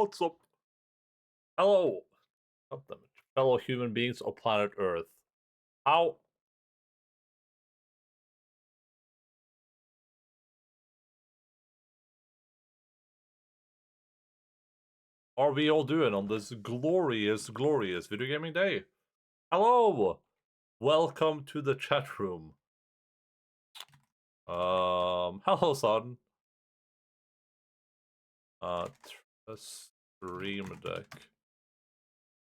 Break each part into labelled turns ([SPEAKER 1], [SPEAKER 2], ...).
[SPEAKER 1] what's up? Hello, God damn it, fellow human beings of planet Earth. How are we all doing on this glorious, glorious video gaming day? Hello! Welcome to the chat room. Hello, son. The stream deck.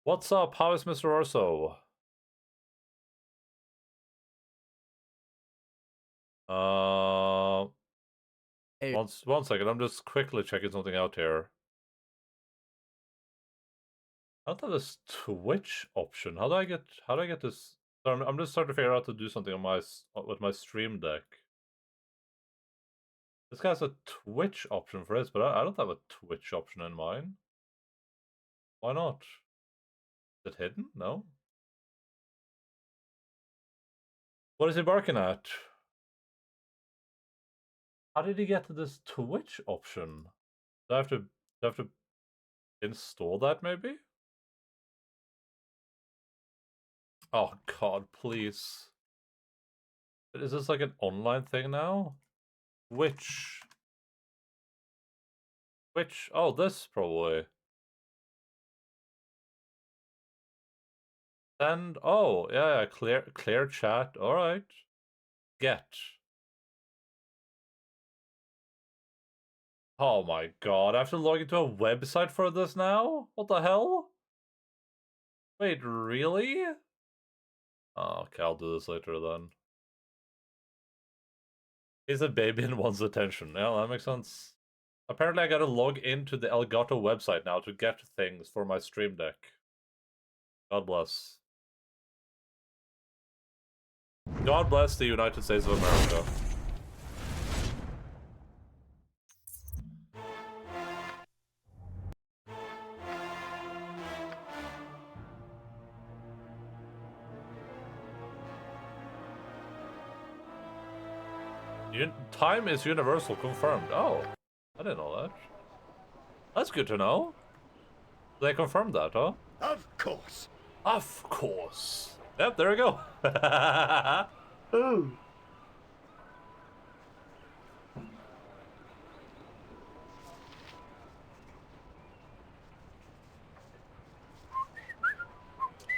[SPEAKER 1] What's up? How is Mr. Orso?
[SPEAKER 2] Hey.
[SPEAKER 1] One second. I'm just quickly checking something out here. I don't have this Twitch option. How do I get this? So I'm just starting to figure out to do something on with my stream deck. This guy has a Twitch option for his, but I don't have a Twitch option in mine. Why not? Is it hidden? No. What is he barking at? How did he get to this Twitch option? Do I have to install that maybe? Oh god, please. Is this like an online thing now? Which? Oh, this probably. Send. Oh, yeah, clear chat. All right. Get. Oh my god, I have to log into a website for this now? What the hell? Wait, really? Oh, okay, I'll do this later then. He's a baby and wants attention. Yeah, that makes sense. Apparently I gotta log into the Elgato website now to get things for my stream deck. God bless. God bless the United States of America. Time is universal, confirmed. Oh, I didn't know that. That's good to know. They confirmed that, huh?
[SPEAKER 3] Of course.
[SPEAKER 1] Of course. Yep, there we go.
[SPEAKER 3] Oh.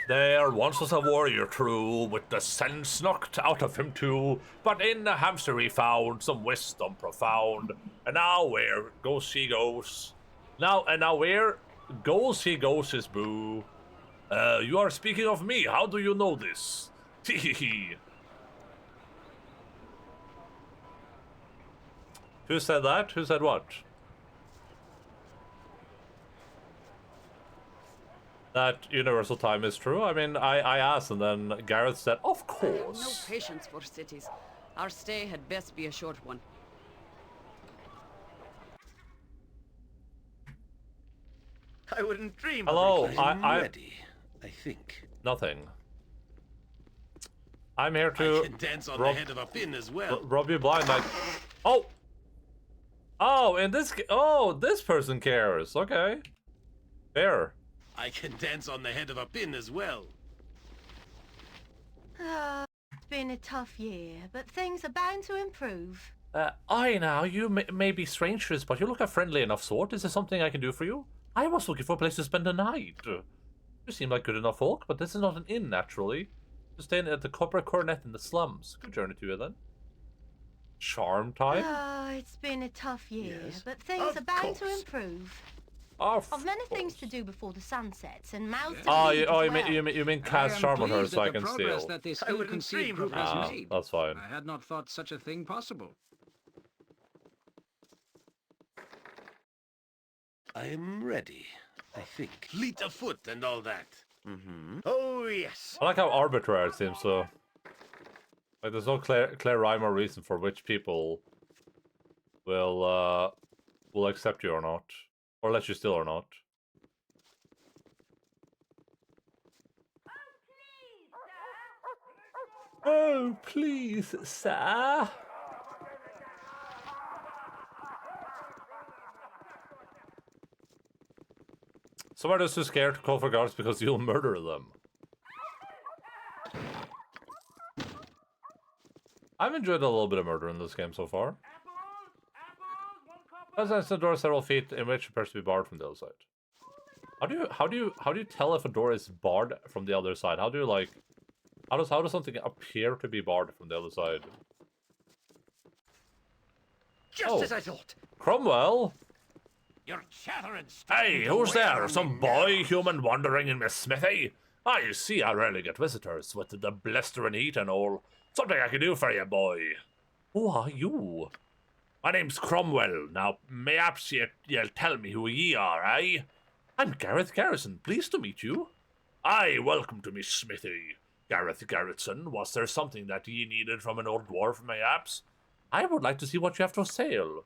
[SPEAKER 1] There once was a warrior true, with the sense knocked out of him too, but in the hamster he found some wisdom profound, and now where goes he goes. Now where goes he goes his boo. You are speaking of me, how do you know this? Hehehe. Who said that? Who said what? That universal time is true? I mean, I asked, and then Gareth said, of course.
[SPEAKER 4] No patience for cities. Our stay had best be a short one.
[SPEAKER 3] I wouldn't dream
[SPEAKER 1] Hello,
[SPEAKER 3] of requesting.
[SPEAKER 1] I'm
[SPEAKER 3] ready, I think.
[SPEAKER 1] Nothing. I'm here to
[SPEAKER 3] I can dance on the head of a pin as well.
[SPEAKER 1] Rob you blind. Oh! Oh, and this person cares. Okay. Fair.
[SPEAKER 3] I can dance on the head of a pin as well.
[SPEAKER 5] It's been a tough year, but things are bound to improve.
[SPEAKER 1] Aye now, you may be strangers, but you look a friendly enough sort. Is there something I can do for you? I was looking for a place to spend the night. You seem like good enough folk, but this is not an inn, naturally. You're staying at the Copper Coronet in the slums. Good journey to you, then. Charm time?
[SPEAKER 5] It's been a tough year,
[SPEAKER 3] Yes,
[SPEAKER 5] but things
[SPEAKER 3] of
[SPEAKER 5] are bound to
[SPEAKER 3] course.
[SPEAKER 5] improve.
[SPEAKER 1] Of
[SPEAKER 5] I've many things
[SPEAKER 1] course.
[SPEAKER 5] to do before the sun sets, and mouths to
[SPEAKER 1] Oh,
[SPEAKER 5] feed
[SPEAKER 1] you,
[SPEAKER 5] as
[SPEAKER 1] oh,
[SPEAKER 5] well.
[SPEAKER 1] you mean cast charm on her so I can steal.
[SPEAKER 6] That this
[SPEAKER 3] I wouldn't
[SPEAKER 6] ill-conceived
[SPEAKER 3] dream
[SPEAKER 6] group
[SPEAKER 3] of
[SPEAKER 6] has
[SPEAKER 1] Ah,
[SPEAKER 6] made.
[SPEAKER 1] that's fine.
[SPEAKER 6] I had not thought such a thing possible.
[SPEAKER 3] I am ready, I think. Fleet of foot and all that. Mm-hmm. Oh, yes.
[SPEAKER 1] I like how arbitrary it seems, so... Like, there's no clear rhyme or reason for which people will accept you or not. Or let you steal or not. Oh, please, sir. Somebody is too scared to call for guards because you'll murder them. I've enjoyed a little bit of murder in this game so far. As the door several feet in which appears to be barred from the other side. How do you tell if a door is barred from the other side? How do you like how does something appear to be barred from the other side?
[SPEAKER 3] Just as I thought.
[SPEAKER 1] Cromwell?
[SPEAKER 3] You're chattering.
[SPEAKER 1] Hey, who's there? Some boy human wandering in my smithy? Ah, you see, I rarely get visitors with the blistering heat and all. Something I can do for you, boy. Who are you? My name's Cromwell. Now, mayhaps you'll tell me who ye are, eh? I'm Gareth Garrison. Pleased to meet you. Aye, welcome to me smithy. Gareth Garrison, was there something that ye needed from an old dwarf, mayhaps? I would like to see what you have to sell.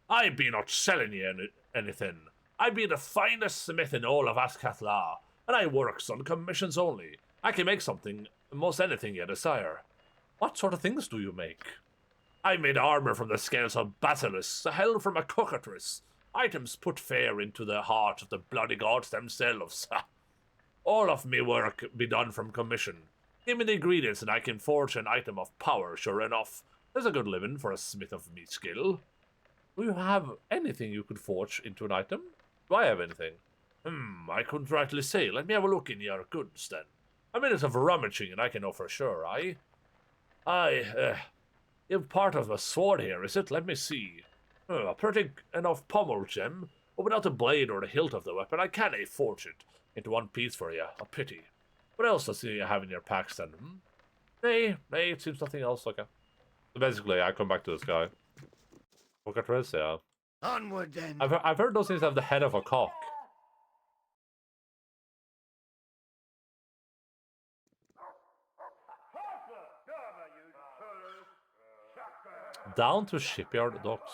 [SPEAKER 1] I be not selling ye anything. I be the finest smith in all of Ascathla, and I works on commissions only. I can make something, most anything ye desire. What sort of things do you make? I made armor from the scales of basilisks, a helm from a cockatrice, items put fair into the heart of the bloody gods themselves. All of me work be done from commission. Give me the ingredients and I can forge an item of power, sure enough. There's a good living for a smith of me skill. Do you have anything you could forge into an item? Do I have anything? I couldn't rightly say. Let me have a look in your goods, then. A minute of rummaging and I can know for sure, you've part of a sword here, is it? Let me see. A pretty enough pommel gem, but without the blade or the hilt of the weapon, I can't forge it into one piece for you. A pity. What else does you have in your packs, then? Nay, it seems nothing else. Okay. So basically, I come back to this guy. Cockatrice, yeah.
[SPEAKER 3] Onward, then.
[SPEAKER 1] I've heard those things have the head of a cock. Down to shipyard docks.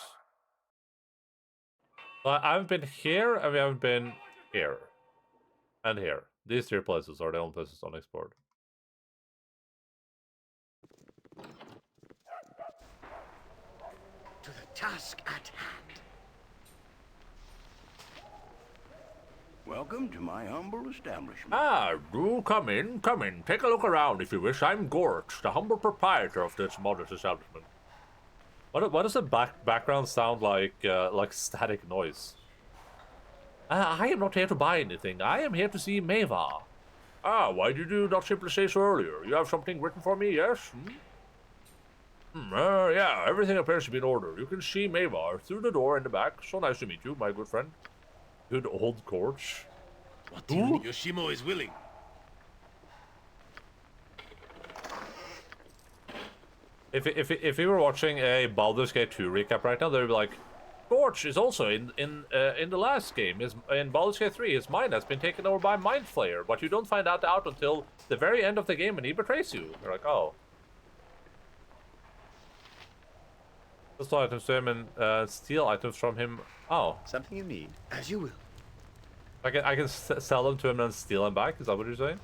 [SPEAKER 1] I haven't been here, and we haven't been here. And here. These three places are the only places unexplored.
[SPEAKER 3] To the task at hand.
[SPEAKER 2] Welcome to my humble establishment.
[SPEAKER 1] Ah, do come in. Take a look around if you wish. I'm Gorch, the humble proprietor of this modest establishment. What does the background sound like static noise? I am not here to buy anything. I am here to see Meva. Ah, why did you not simply say so earlier? You have something written for me, yes? Yeah, everything appears to be in order. You can see Meva through the door in the back. So nice to meet you, my good friend. Good old Gorch.
[SPEAKER 3] What do you mean? Yoshimo is willing.
[SPEAKER 1] If we were watching a Baldur's Gate 2 recap right now, they'd be like, Gorch is also in the last game. In Baldur's Gate 3, his mind has been taken over by Mind Flayer, but you don't find out until the very end of the game when he betrays you. You're like, oh. Just items to him and steal items from him. Oh.
[SPEAKER 2] Something you need.
[SPEAKER 3] As you will.
[SPEAKER 1] I can sell them to him and steal them back? Is that what you're saying?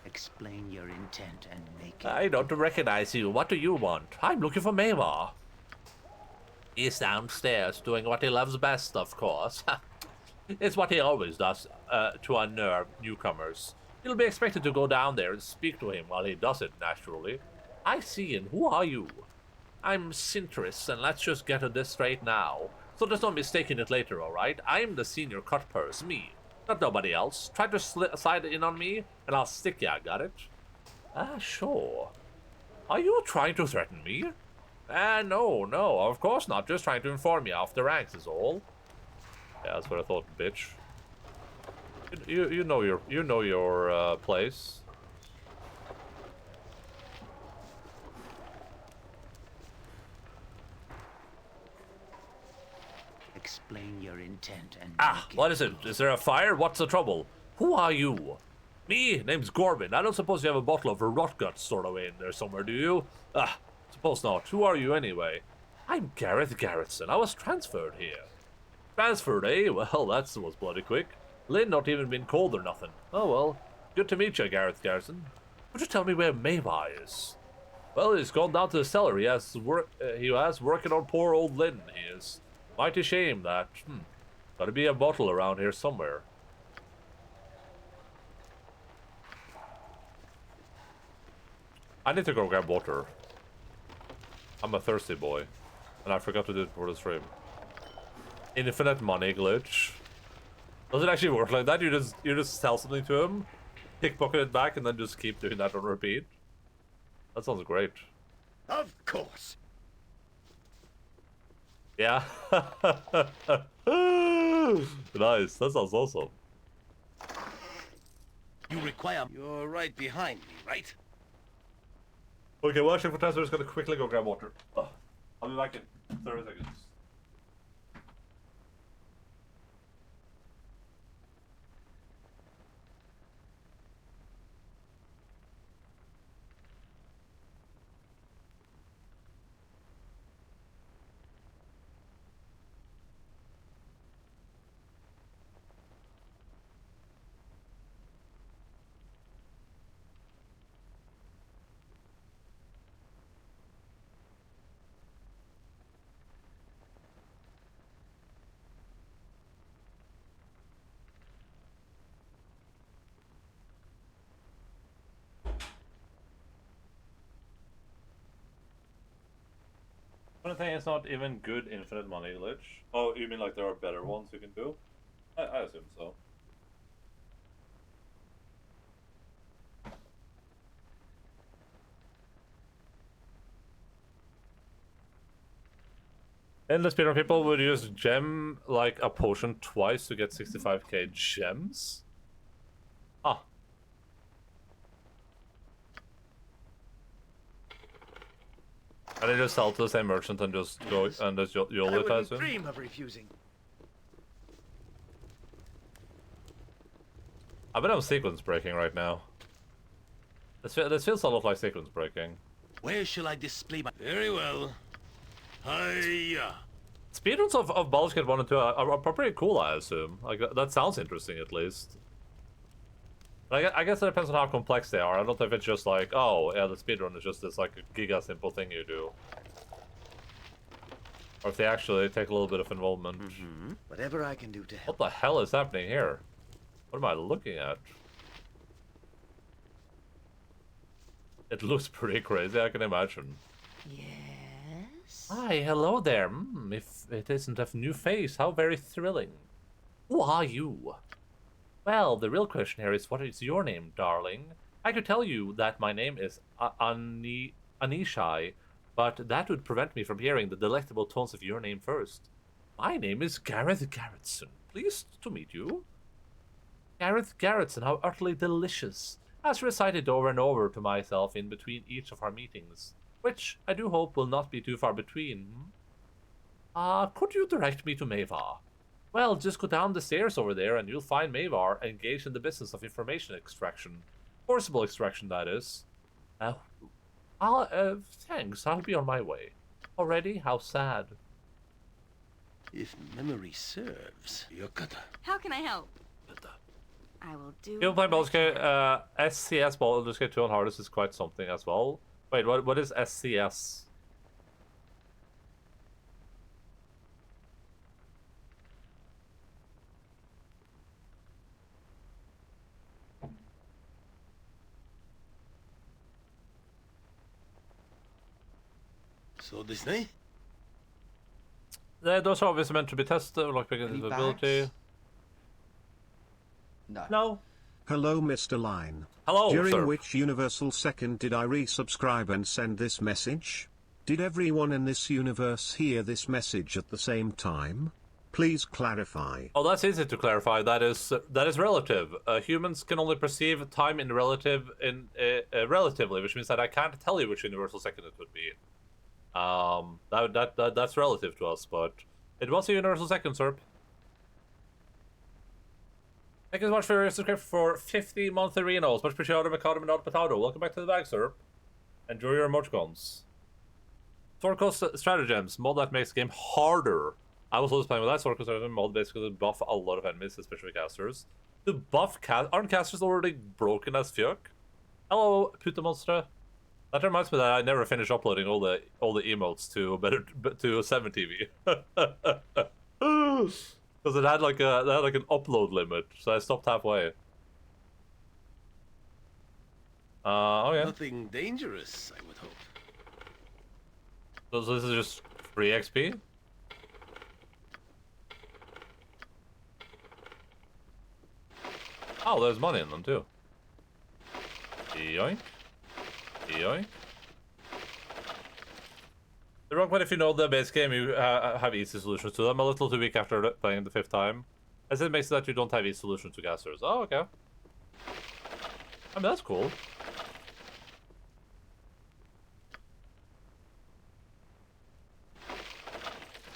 [SPEAKER 2] Explain your intent and make it.
[SPEAKER 1] I don't recognize you. What do you want? I'm looking for Meva. He's downstairs doing what he loves best, of course. It's what he always does to unnerve newcomers. You'll be expected to go down there and speak to him while he does it, naturally. I see, and who are you? I'm Sintris, and let's just get this straight now. So there's no mistaking it later, alright? I'm the senior cut purse, me. Not nobody else. Try to slide in on me, and I'll stick ya, got it? Ah, sure. Are you trying to threaten me? No, of course not. Just trying to inform you off the ranks is all. Yeah, that's what I thought, bitch. You know your place.
[SPEAKER 2] Explain your intent and
[SPEAKER 1] What is it? Is there a fire? What's the trouble? Who are you? Me? Name's Gorbin. I don't suppose you have a bottle of rot guts stored away in there somewhere, do you? Suppose not. Who are you anyway? I'm Gareth Garrison. I was transferred here. Transferred, eh? Well, that was bloody quick. Lynn not even been cold or nothing. Oh well. Good to meet you, Gareth Garrison. Would you tell me where Meva is? Well, he's gone down to the cellar. He has working on poor old Lynn, he is. Mighty shame that. Gotta be a bottle around here somewhere. I need to go grab water. I'm a thirsty boy. And I forgot to do it for the stream. Infinite money glitch. Does it actually work like that? You just sell something to him, pickpocket it back, and then just keep doing that on repeat? That sounds great.
[SPEAKER 3] Of course.
[SPEAKER 1] Yeah. Nice. That sounds awesome.
[SPEAKER 3] You require... You're right behind me, right?
[SPEAKER 1] Okay, well, actually, for time, we're just gonna quickly go grab water. I'll be back in 30 seconds. Funny thing, it's not even good infinite money glitch. Oh, you mean like there are better ones you can do? I assume so. In the speedrun, people would use gem like a potion twice to get 65k gems. Ah. And they just sell to the same merchant and just go and just YOLO it, I assume.
[SPEAKER 3] Dream of refusing.
[SPEAKER 1] I bet I'm sequence breaking right now. This feels a lot like sequence breaking.
[SPEAKER 3] Where shall I display my... Very well. Hiya.
[SPEAKER 1] Speedruns of Baldur's Gate 1 and 2 are pretty cool, I assume. Like, that sounds interesting, at least. But I guess it depends on how complex they are. I don't know if it's just like, oh, yeah, the speedrun is just this, like, giga simple thing you do. Or if they actually take a little bit of involvement.
[SPEAKER 3] Whatever I can do to help.
[SPEAKER 1] What the hell is happening here? What am I looking at? It looks pretty crazy, I can imagine.
[SPEAKER 5] Yes?
[SPEAKER 1] Hi, hello there. If it isn't a new face, how very thrilling. Who are you? Well, the real question here is, what is your name, darling? I could tell you that my name is Anishai, but that would prevent me from hearing the delectable tones of your name first. My name is Gareth Garrettson. Pleased to meet you. Gareth Garrettson, how utterly delicious. As recited over and over to myself in between each of our meetings, which I do hope will not be too far between. Could you direct me to Mavar? Well, just go down the stairs over there and you'll find Mavar engaged in the business of information extraction. Forcible extraction, that is. Thanks, I'll be on my way. Already? How sad.
[SPEAKER 3] If memory serves, Yokata.
[SPEAKER 4] How can I help? I will do.
[SPEAKER 1] People playing Baldur's Gate, SCS Baldur's Gate 2 on hardest is quite something as well. Wait, what is SCS?
[SPEAKER 3] So Disney?
[SPEAKER 1] Those are obviously meant to be tested, like
[SPEAKER 7] Any
[SPEAKER 1] ability.
[SPEAKER 7] bags? No.
[SPEAKER 1] No.
[SPEAKER 8] Hello Mr. Line.
[SPEAKER 1] Hello,
[SPEAKER 8] During
[SPEAKER 1] sir.
[SPEAKER 8] which universal second did I resubscribe and send this message? Did everyone in this universe hear this message at the same time? Please clarify.
[SPEAKER 1] Oh, that's easy to clarify. That is relative. Humans can only perceive time in relatively, which means that I can't tell you which universal second it would be. That's relative to us, but it was a universal second, sir. Thank you so much for your subscription for 50 monthly renos. Much appreciated, Mikado and Potato. Welcome back to the bag, sir. Enjoy your emoticons. Sword Coast Stratagems, mod that makes the game harder. I was always playing with that Sword Coast Stratagem mod basically to buff a lot of enemies, especially casters. To buff aren't casters already broken as fuck? Hello, Puta Monster. That reminds me that I never finished uploading all the emotes to to 7TV. Because it had like an upload limit, so I stopped halfway. Okay.
[SPEAKER 3] Nothing dangerous, I would hope.
[SPEAKER 1] So this is just free XP? Oh, there's money in them too. Yoink. Yoink. The wrong point if you know the base game, you have easy solutions to them. A little too weak after playing the 5th time. As it makes it that you don't have easy solutions to gassers. Oh, okay. I mean, that's cool.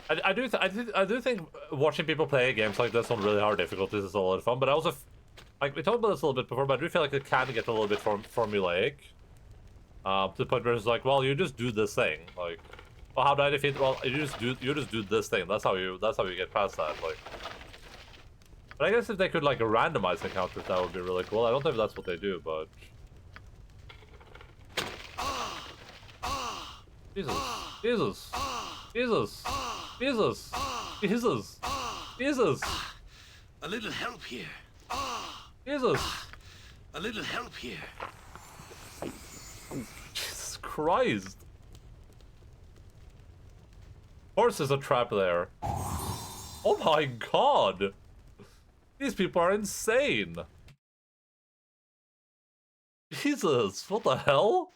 [SPEAKER 1] I do think watching people play games like this on really hard difficulties is a lot of fun, but I also, like, we talked about this a little bit before, but I do feel like it can get a little bit formulaic. To the point where it's like, well, you just do this thing, like, well, how do I defeat? Well, you just do this thing. That's how you get past that, like. But I guess if they could like randomize encounters, that would be really cool. I don't know if that's what they do, but. Jesus. Jesus. Jesus. Jesus. Jesus. Jesus.
[SPEAKER 3] A little help here.
[SPEAKER 1] Jesus.
[SPEAKER 3] A little help here.
[SPEAKER 1] Jesus Christ. Of course there's a trap there. Oh my god. These people are insane. Jesus, what the hell?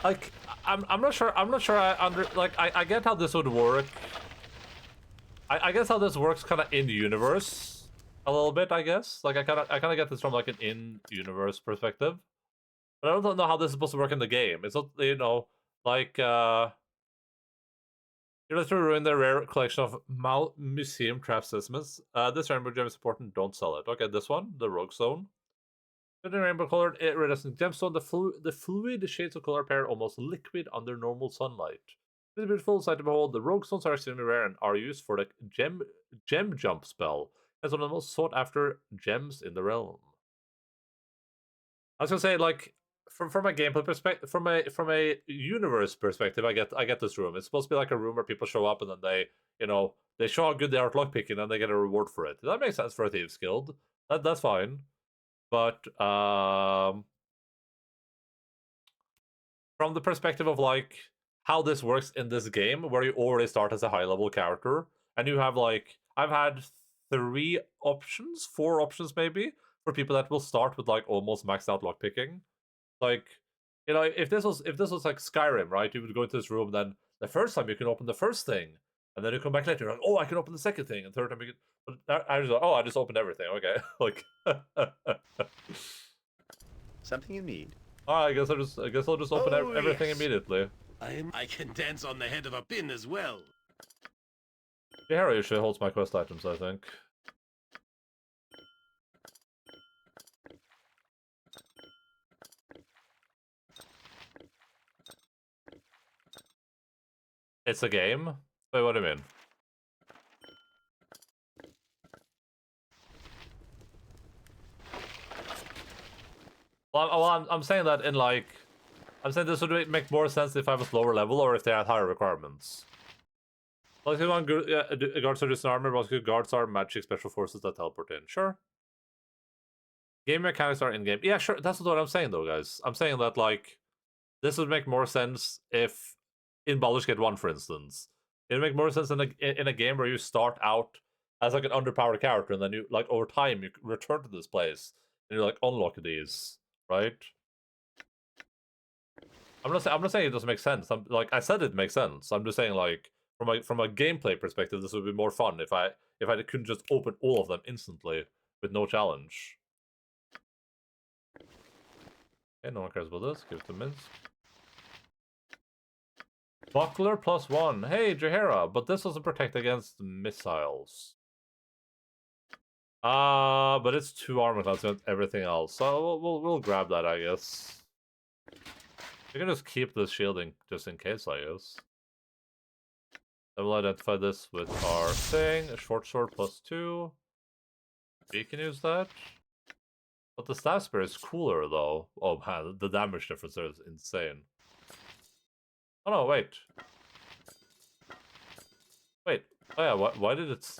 [SPEAKER 1] Like, I'm not sure I get how this would work. I guess how this works kind of in universe a little bit, I guess. Like I kind of get this from like an in universe perspective. But I don't know how this is supposed to work in the game. It's not, you know, like you're just ruin the rare collection of museum craft specimens. This rainbow gem is important, don't sell it. Okay, this one, the rogue zone. The rainbow colored iridescent gemstone, the fluid shades of color appear almost liquid under normal sunlight. It's a beautiful sight to behold. The rogue stones are extremely rare and are used for the gem jump spell. It's one of the most sought after gems in the realm. I was gonna say, like, from a gameplay perspective, from a universe perspective, I get this room. It's supposed to be like a room where people show up and then they, you know, they show how good they are at lockpicking and they get a reward for it. That makes sense for a Thieves Guild. That's fine. But from the perspective of like how this works in this game, where you already start as a high-level character, and you have like I've had 4 options maybe, for people that will start with like almost maxed out lockpicking. Like, you know, if this was like Skyrim, right? You would go into this room, then the first time you can open the first thing, and then you come back later, you're like, oh, I can open the second thing, and third time you can. But I just like, oh, I just opened everything. Okay, like.
[SPEAKER 2] Something you need.
[SPEAKER 1] Oh, I guess I'll just open everything immediately.
[SPEAKER 3] I can dance on the head of a pin as well.
[SPEAKER 1] The hero usually holds my quest items, I think. It's a game? Wait, what do you mean? Well, I'm saying that in like... I'm saying this would make more sense if I was lower level or if they had higher requirements. Like, guards are just an armor, but guards are magic special forces that teleport in. Sure. Game mechanics are in-game. Yeah, sure. That's what I'm saying, though, guys. I'm saying that, like, this would make more sense if... In Baldur's Gate 1, for instance. It would make more sense in a game where you start out as, like, an underpowered character, and then you, like, over time, you return to this place, and you, like, unlock these, right? I'm not saying it doesn't make sense. Like I said, it makes sense. I'm just saying, like, from a gameplay perspective, this would be more fun if I couldn't just open all of them instantly with no challenge. Okay, no one cares about this. Give it to Minsk. Buckler +1. Hey, Jahara, but this doesn't protect against missiles. But it's 2 armor class against everything else. So we'll grab that, I guess. We can just keep this shielding just in case, I guess. Then we'll identify this with our thing. A short sword +2. We can use that. But the staff spear is cooler, though. Oh man, the damage difference there is insane. Oh no, wait. Wait. Oh yeah, why did it...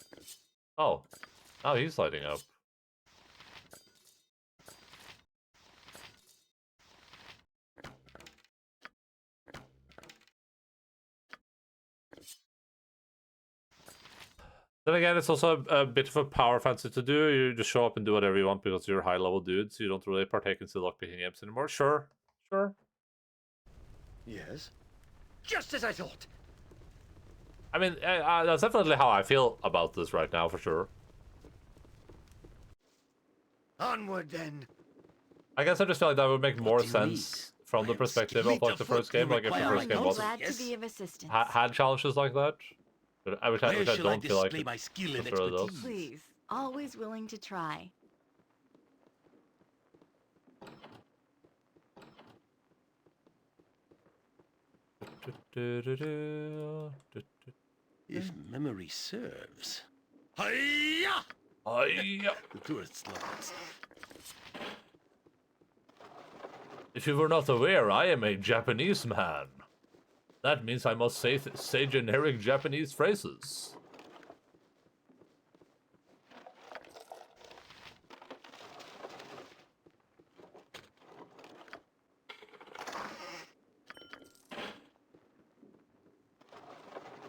[SPEAKER 1] Oh. Now he's lighting up. Then again, it's also a bit of a power fancy to do. You just show up and do whatever you want because you're high-level dudes. So you don't really partake in lockpicking games anymore. Sure. Sure.
[SPEAKER 3] Yes? Just as I thought!
[SPEAKER 1] I mean, that's definitely how I feel about this right now, for sure.
[SPEAKER 3] Onward, then!
[SPEAKER 1] I guess I just feel like that would make more sense from the perspective of like the first game. Like if the first game
[SPEAKER 5] I'm
[SPEAKER 1] was
[SPEAKER 5] glad to be of assistance.
[SPEAKER 1] had challenges like that. Which I don't feel like
[SPEAKER 3] my skill and
[SPEAKER 1] it really does.
[SPEAKER 3] expertise?
[SPEAKER 5] Please, always willing to try.
[SPEAKER 3] If memory serves. Hiya!
[SPEAKER 1] Hiya!
[SPEAKER 3] The tourists love that stuff.
[SPEAKER 1] If you were not aware, I am a Japanese man. That means I must say generic Japanese phrases.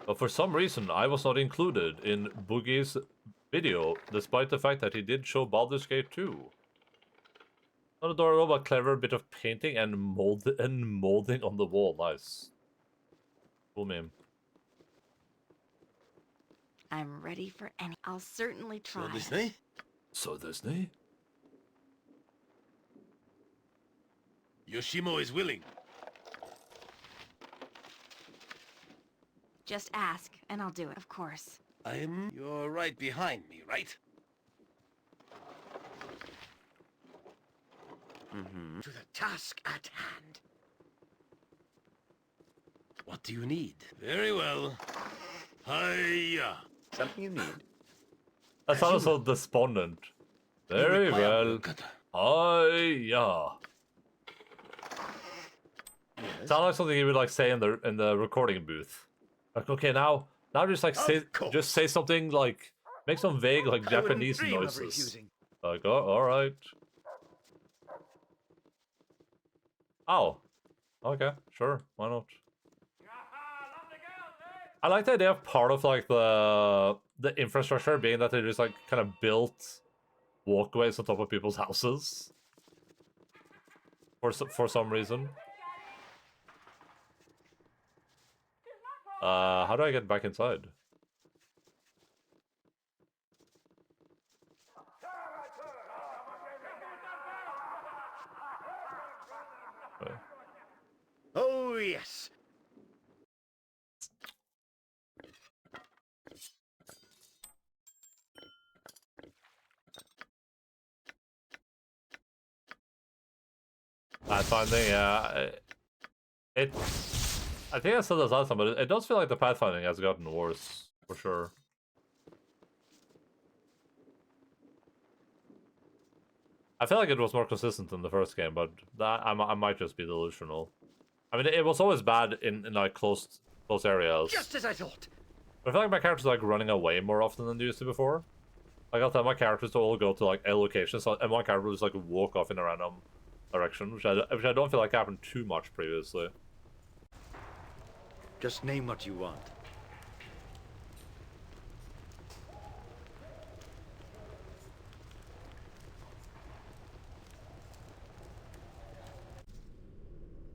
[SPEAKER 1] But for some reason, I was not included in Boogie's video, despite the fact that he did show Baldur's Gate 2. Not adorable, but clever bit of painting and molding on the wall. Nice. Cool meme.
[SPEAKER 5] I'm ready for any. I'll certainly try.
[SPEAKER 3] So Disney? Yoshimo is willing.
[SPEAKER 5] Just ask, and I'll do it, of course.
[SPEAKER 3] You're right behind me, right? To the task at hand. What do you need? Very well. Hiya!
[SPEAKER 2] Something you need.
[SPEAKER 1] That sounds so despondent. Very well. Hiya.
[SPEAKER 3] Yes.
[SPEAKER 1] Sound like something you would like say in the recording booth. Like, okay, now just like say something like make some vague like Japanese noises. Like, oh, all right. Oh, okay, sure, why not? I like the idea of part of like the infrastructure being that they just like kind of built walkways on top of people's houses for some reason. How do I get back inside? Okay.
[SPEAKER 3] Oh, yes.
[SPEAKER 1] Pathfinding, yeah. I think I said this last time, but it does feel like the pathfinding has gotten worse, for sure. I feel like it was more consistent in the first game, but that I might just be delusional. I mean, it was always bad in like close areas.
[SPEAKER 3] Just as I thought.
[SPEAKER 1] But I feel like my characters are like running away more often than they used to before. Like I'll tell my characters to all go to like a location, and one character will just like walk off in a random direction, which I don't feel like happened too much previously.
[SPEAKER 2] Just name what you want.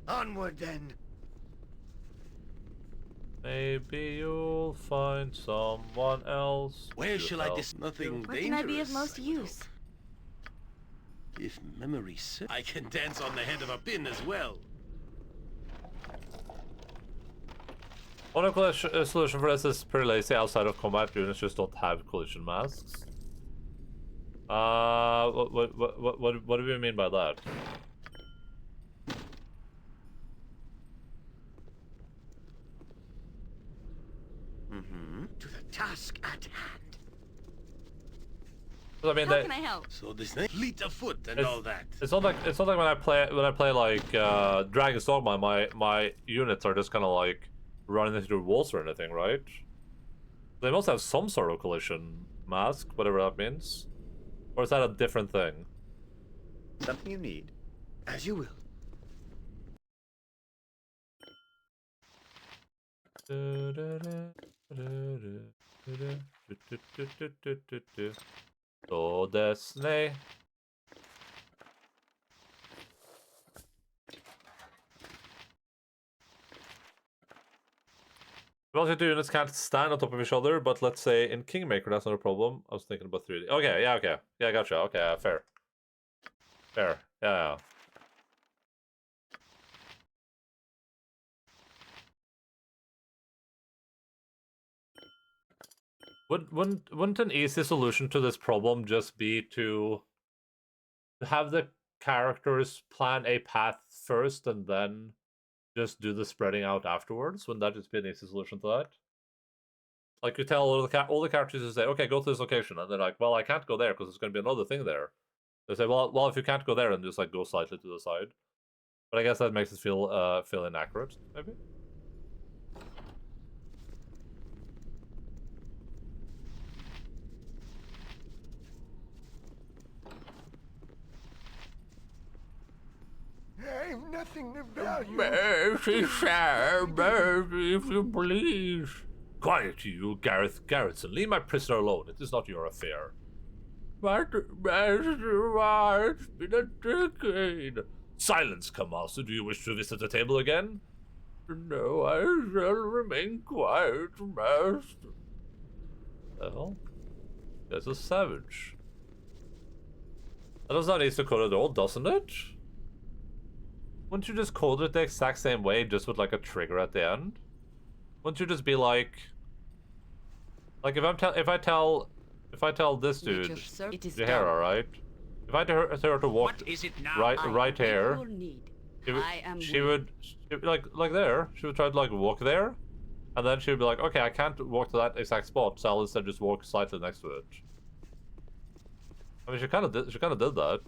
[SPEAKER 3] Onward, then.
[SPEAKER 1] Maybe you'll find someone else.
[SPEAKER 3] Where shall I
[SPEAKER 1] help.
[SPEAKER 3] Nothing
[SPEAKER 5] Where
[SPEAKER 3] dangerous.
[SPEAKER 5] can I be of most use?
[SPEAKER 3] If memory serves, I can dance on the head of a pin as well.
[SPEAKER 1] One solution for this is pretty lazy. Outside of combat, units just don't have collision masks. What do you mean by that?
[SPEAKER 3] To the task at hand.
[SPEAKER 1] I mean,
[SPEAKER 4] How can I help?
[SPEAKER 3] So this thing, fleet of foot and all that.
[SPEAKER 1] It's not like when I play like Dragon's Dogma, my units are just kind of like running into walls or anything, right? They must have some sort of collision mask, whatever that means. Or is that a different thing?
[SPEAKER 2] Something you need.
[SPEAKER 3] As you will.
[SPEAKER 1] So Disney. Well, the two units can't stand on top of each other, but let's say in Kingmaker that's not a problem. I was thinking about 3D. Okay, yeah, okay. Yeah, gotcha. Okay, fair. Fair. Yeah. Wouldn't an easy solution to this problem just be to have the characters plan a path first and then just do the spreading out afterwards? Wouldn't that just be an easy solution to that? Like you tell all the characters to say, okay, go to this location, and they're like, well, I can't go there because there's going to be another thing there. They say, well, if you can't go there, then just like go slightly to the side. But I guess that makes it feel inaccurate, maybe.
[SPEAKER 3] I've nothing to value.
[SPEAKER 1] Mercy, sir, mercy, if you please. Quiet, you, Garrettson. Leave my prisoner alone. It is not your affair. But, Master, why? It's been a decade. Silence, Kamasu. Do you wish to visit the table again? No, I shall remain quiet, Master. The hell? There's a savage. That does not need to code at all, doesn't it? Wouldn't you just code it the exact same way, just with like a trigger at the end? Wouldn't you just be like if I tell this dude, Jahara, right? If I tell her to walk right here, she would like there. She would try to like walk there, and then she would be like, okay, I can't walk to that exact spot, so I'll instead just walk slightly next to it. I mean, she kind of did that.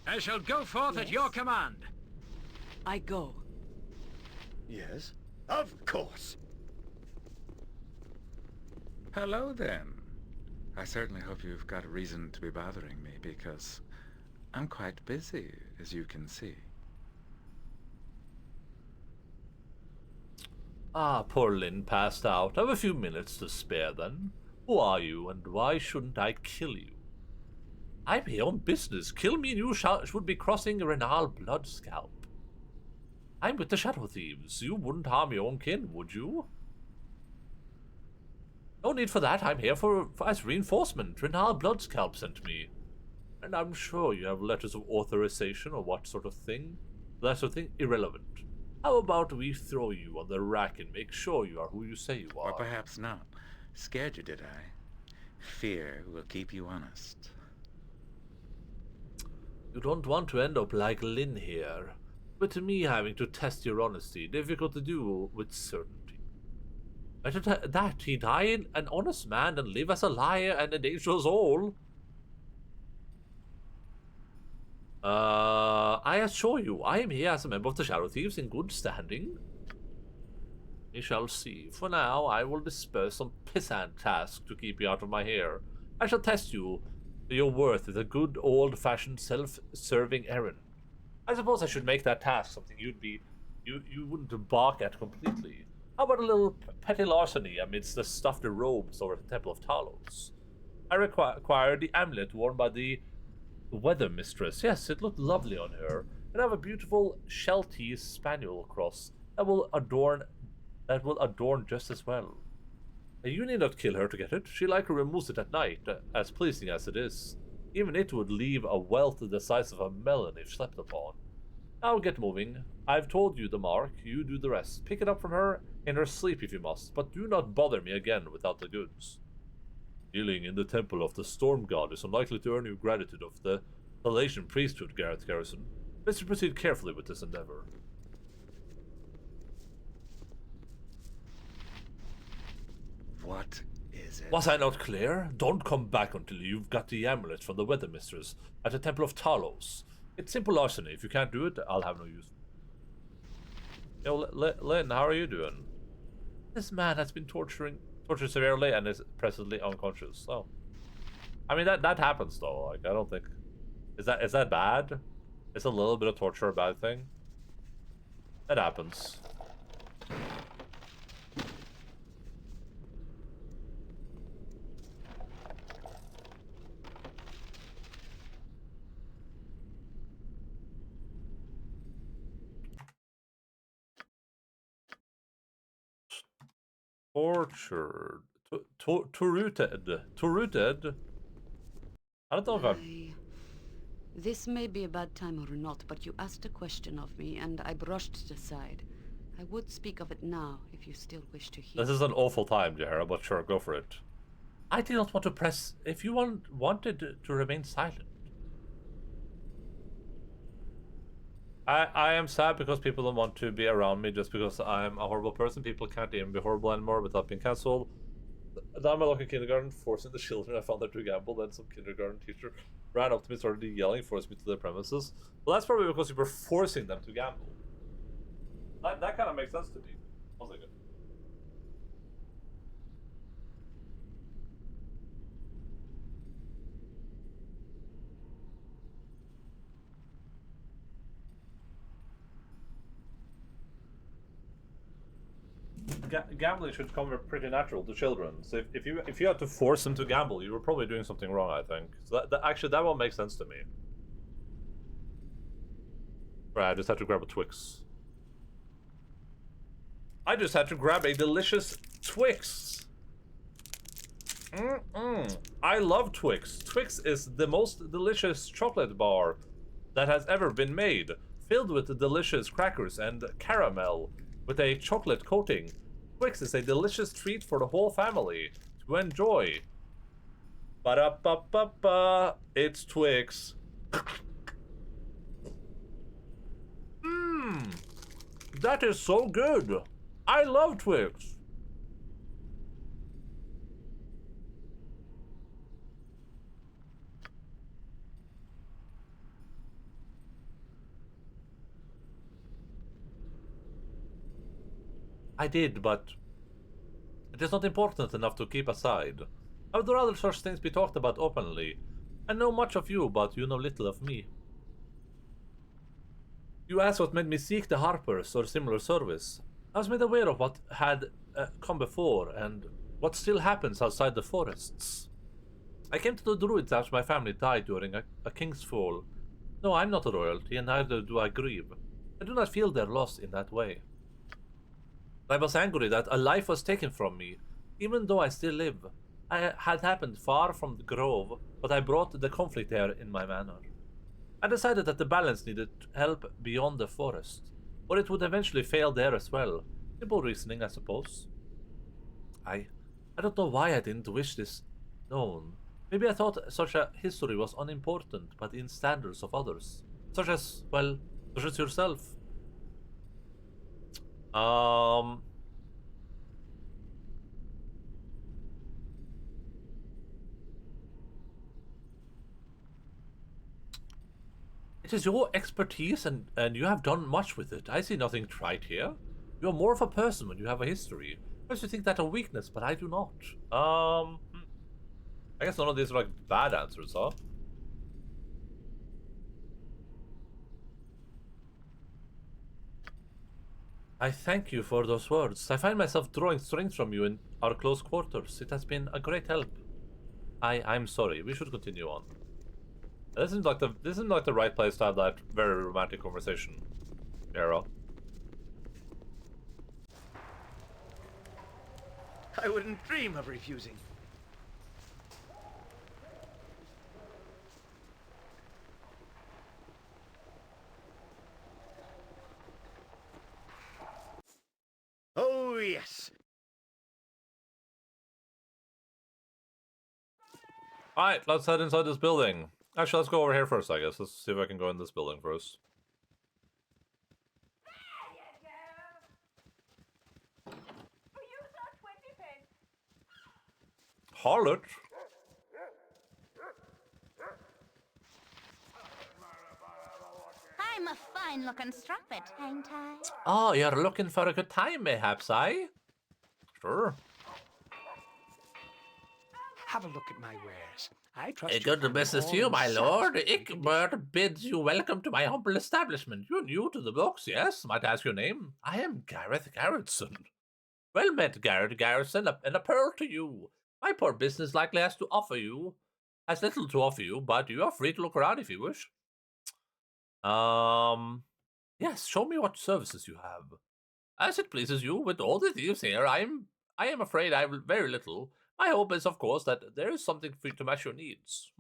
[SPEAKER 6] I shall go forth at your command.
[SPEAKER 4] I go.
[SPEAKER 3] Yes, of course.
[SPEAKER 7] Hello, then. I certainly hope you've got a reason to be bothering me, because I'm quite busy, as you can see.
[SPEAKER 1] Ah, poor Lynn passed out. I have a few minutes to spare, then. Who are you, and why shouldn't I kill you? I'm here on business. Kill me and you should be crossing a Renal blood scalp. I'm with the Shadow Thieves. You wouldn't harm your own kin, would you? No need for that. I'm here as reinforcement. Renal Bloodscalp sent me. And I'm sure you have letters of authorization or what sort of thing. That sort of thing, irrelevant. How about we throw you on the rack and make sure you are who you say you are?
[SPEAKER 7] Or perhaps not. Scared you, did I? Fear will keep you honest.
[SPEAKER 1] You don't want to end up like Lynn here. But to me, having to test your honesty, difficult to do with certainty. Better that he die an honest man than live as a liar and endanger us all. I assure you, I am here as a member of the Shadow Thieves in good standing. We shall see. For now, I will disperse some pissant task to keep you out of my hair. I shall test you your worth with a good old-fashioned self-serving errand. I suppose I should make that task something you wouldn't balk at completely. How about a little petty larceny amidst the stuffed robes over the Temple of Talos? I require the amulet worn by the Weather Mistress. Yes, it looked lovely on her. And I have a beautiful Sheltie spaniel cross that will adorn just as well. You need not kill her to get it. She likely removes it at night, as pleasing as it is. Even it would leave a wealth the size of a melon if slept upon. Now get moving. I've told you the mark, you do the rest. Pick it up from her in her sleep if you must, but do not bother me again without the goods. Healing in the temple of the storm god is unlikely to earn you gratitude of the Thalassian priesthood, Gareth Garrison. Let's proceed carefully with this endeavor.
[SPEAKER 3] What is it?
[SPEAKER 1] Was I not clear? Don't come back until you've got the amulet from the Weather Mistress at the Temple of Talos. It's simple larceny. If you can't do it, I'll have no use. Yo, Lynn, how are you doing? This man has been tortured severely and is presently unconscious. Oh, I mean that happens though. Like I don't think is that bad? Is a little bit of torture a bad thing? That happens. Tortured. Tortured? I don't know if I'm...
[SPEAKER 4] This may be a bad time or not, but you asked a question of me, and I brushed it aside. I would speak of it now, if you still wish to hear.
[SPEAKER 1] This is an awful time, Jahara, but sure, go for it. I did not want to press... If you wanted to remain silent. I am sad because people don't want to be around me just because I'm a horrible person. People can't even be horrible anymore without being cancelled. Now I'm a local kindergarten, forcing the children I found there to gamble. Then some kindergarten teacher ran up to me, started yelling, forced me to their premises. Well, that's probably because you were forcing them to gamble. That kind of makes sense to me. One second. Gambling should come pretty natural to children. So if you had to force them to gamble, you were probably doing something wrong, I think. So actually that one makes sense to me. Right, I just had to grab a Twix. I just had to grab a delicious Twix. I love Twix. Twix is the most delicious chocolate bar that has ever been made, filled with delicious crackers and caramel with a chocolate coating. Twix is a delicious treat for the whole family to enjoy. Ba-da-ba-ba-ba, it's Twix. That is so good. I love Twix. I did, but it is not important enough to keep aside. I would rather such things be talked about openly. I know much of you, but you know little of me. You asked what made me seek the Harpers or similar service. I was made aware of what had come before, and what still happens outside the forests. I came to the Druids after my family died during a king's fall. No, I'm not a royalty, and neither do I grieve. I do not feel their loss in that way. I was angry that a life was taken from me, even though I still live. I had happened far from the grove, but I brought the conflict there in my manner. I decided that the balance needed help beyond the forest, or it would eventually fail there as well. Simple reasoning, I suppose. I don't know why I didn't wish this known. Maybe I thought such a history was unimportant, but in standards of others. Such as yourself. It is your expertise, and you have done much with it. I see nothing trite here. You are more of a person when you have a history. Perhaps you think that a weakness, but I do not. I guess none of these are like bad answers, huh? I thank you for those words. I find myself drawing strength from you in our close quarters. It has been a great help. I'm sorry. We should continue on. This isn't like the right place to have that very romantic conversation, Arrow.
[SPEAKER 3] I wouldn't dream of refusing.
[SPEAKER 1] Alright, let's head inside this building. Actually, let's go over here first, I guess. Let's see if I can go in this building first. Harlot?
[SPEAKER 9] I'm a fine-looking strumpet, ain't I?
[SPEAKER 1] Oh, you're looking for a good time, mayhaps, eh? Sure.
[SPEAKER 10] Have a look at my wares. I trust
[SPEAKER 1] A
[SPEAKER 10] you
[SPEAKER 1] good
[SPEAKER 10] find
[SPEAKER 1] business
[SPEAKER 10] all
[SPEAKER 1] to you,
[SPEAKER 10] in
[SPEAKER 1] my
[SPEAKER 10] such
[SPEAKER 1] lord.
[SPEAKER 10] good
[SPEAKER 1] Ickbird bids you welcome to my humble establishment. You're new to the books, yes? Might I ask your name? I am Gareth Garrettson. Well met, Garrett Garrison, and a pearl to you. My poor business likely has little to offer you, but you are free to look around if you wish. Yes, show me what services you have. As it pleases you, with all the thieves here, I am afraid I have very little. My hope is, of course, that there is something for you to match your needs.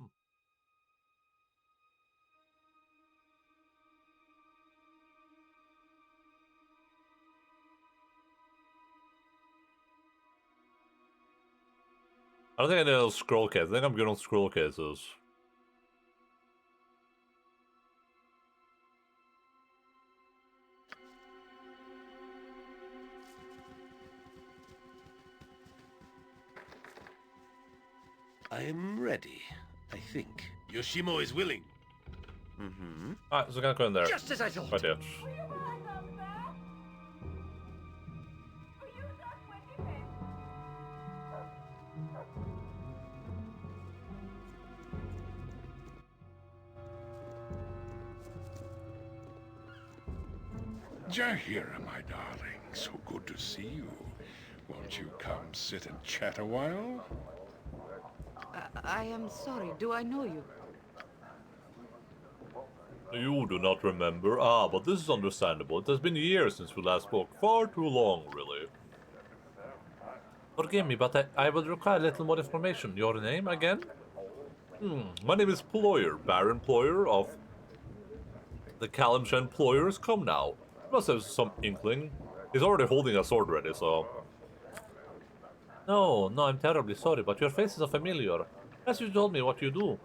[SPEAKER 1] I don't think I need those scroll cases. I think I'm good on scroll cases.
[SPEAKER 3] I am ready, I think. Yoshimo is willing.
[SPEAKER 1] Alright, so we're gonna go in there.
[SPEAKER 10] Just as I thought.
[SPEAKER 1] Right there.
[SPEAKER 11] Jahira, my darling, so good to see you. Won't you come sit and chat a while?
[SPEAKER 4] I am sorry. Do I know you?
[SPEAKER 1] You do not remember? Ah, but this is understandable. It has been years since we last spoke. Far too long, really. Forgive me, but I will require a little more information. Your name, again? My name is Ployer, Baron Ployer of the Kalimshan Ployers. Come now. You must have some inkling. He's already holding a sword ready, so... No, I'm terribly sorry, but your face is familiar. As you told me what you do.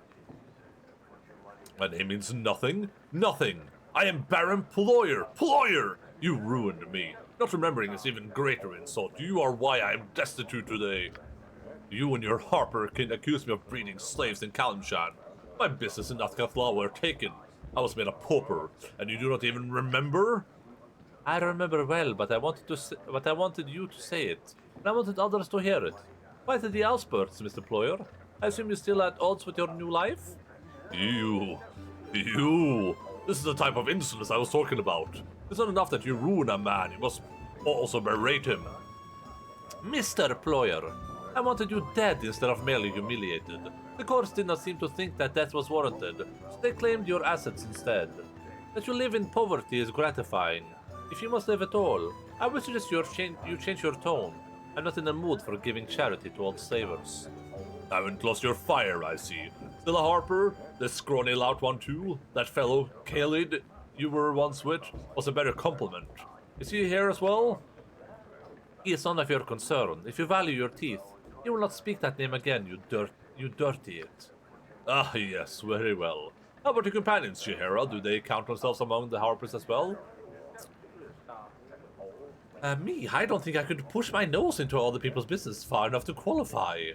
[SPEAKER 1] My name means nothing. Nothing. I am Baron Ployer. Ployer! You ruined me. Not remembering is even greater insult. You are why I am destitute today. You and your harper can accuse me of breeding slaves in Kalimshan. My business in Athkathla were taken. I was made a pauper, and you do not even remember? I remember well, but I wanted you to say it. And I wanted others to hear it. Why did the outbursts, Mr. Ployer? I assume you're still at odds with your new life? You. This is the type of insolence I was talking about. It's not enough that you ruin a man, you must also berate him. Mr. Ployer, I wanted you dead instead of merely humiliated. The courts did not seem to think that death was warranted, so they claimed your assets instead. That you live in poverty is gratifying. If you must live at all, I would suggest you change your tone. I'm not in the mood for giving charity to old slavers. Haven't lost your fire, I see. Still a harper? This scrawny lout one too? That fellow, Khalid, you were once with, was a better compliment. Is he here as well? He is none of your concern. If you value your teeth, you will not speak that name again, you dirty it. Ah, yes, very well. How about your companions, Shihara? Do they count themselves among the harpers as well? Me? I don't think I could push my nose into other people's business far enough to qualify.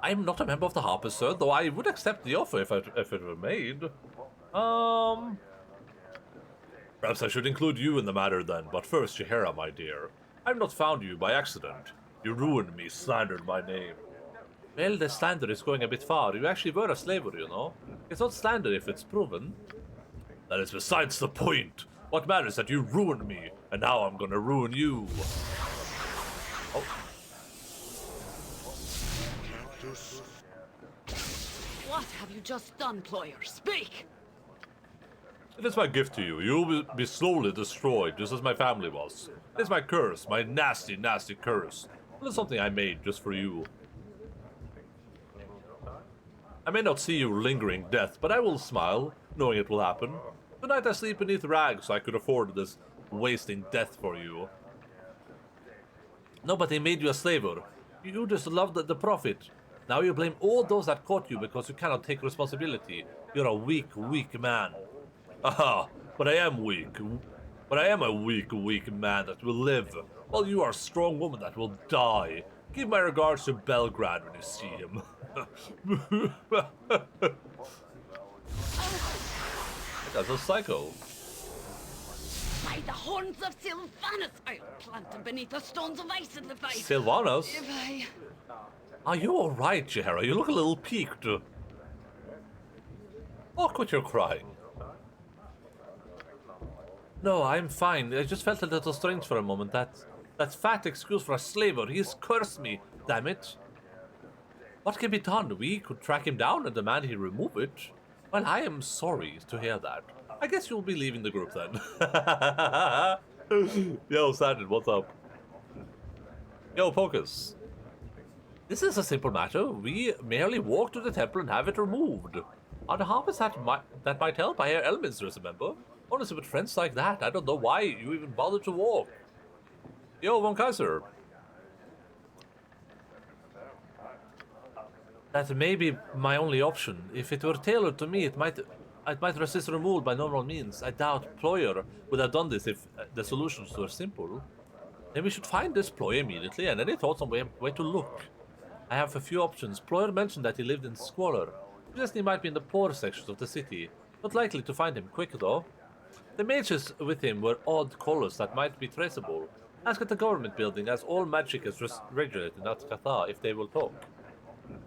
[SPEAKER 1] I'm not a member of the Harpers, sir, though I would accept the offer if it were made. Perhaps I should include you in the matter then, but first, Shihara, my dear. I've not found you by accident. You ruined me, slandered my name. Well, the slander is going a bit far. You actually were a slaver, you know. It's not slander if it's proven. That is besides the point. What matters that you ruined me, and now I'm gonna ruin you. Oh.
[SPEAKER 4] What have you just done, Ployer? Speak!
[SPEAKER 1] It is my gift to you. You will be slowly destroyed, just as my family was. It is my curse, my nasty, nasty curse. It is something I made just for you. I may not see you lingering death, but I will smile, knowing it will happen. Tonight I sleep beneath rags so I could afford this wasting death for you. Nobody made you a slaver. You just loved the profit. Now you blame all those that caught you because you cannot take responsibility. You're a weak, weak man. Aha, but I am weak. But I am a weak, weak man that will live, while you are a strong woman that will die. Give my regards to Belgrade when you see him. That's a psycho.
[SPEAKER 4] By the horns of Sylvanus, I'll plant them beneath the stones of ice and if I...
[SPEAKER 1] Sylvanus?
[SPEAKER 4] If I...
[SPEAKER 1] Are you alright, Jahara? You look a little peaked. Oh, quit your crying. No, I'm fine. I just felt a little strange for a moment. That fat excuse for a slaver. He's cursed me, damn it. What can be done? We could track him down and demand he remove it. Well, I am sorry to hear that. I guess you'll be leaving the group then. Yo, Sandin, what's up? Yo, Pocus. This is a simple matter. We merely walk to the temple and have it removed. On the harvest that might help. I hear Elminster's a member. Honestly, with friends like that, I don't know why you even bother to walk. Yo, Von Kaiser. That may be my only option. If it were tailored to me, I might resist removal by normal means. I doubt Ployer would have done this if the solutions were simple. Then we should find this Ployer immediately, and any thoughts on where to look? I have a few options. Ployer mentioned that he lived in squalor. Suggesting he might be in the poorer sections of the city. Not likely to find him quick, though. The mages with him were odd colors that might be traceable. Ask at the government building, as all magic is regulated in Atkatha, if they will talk.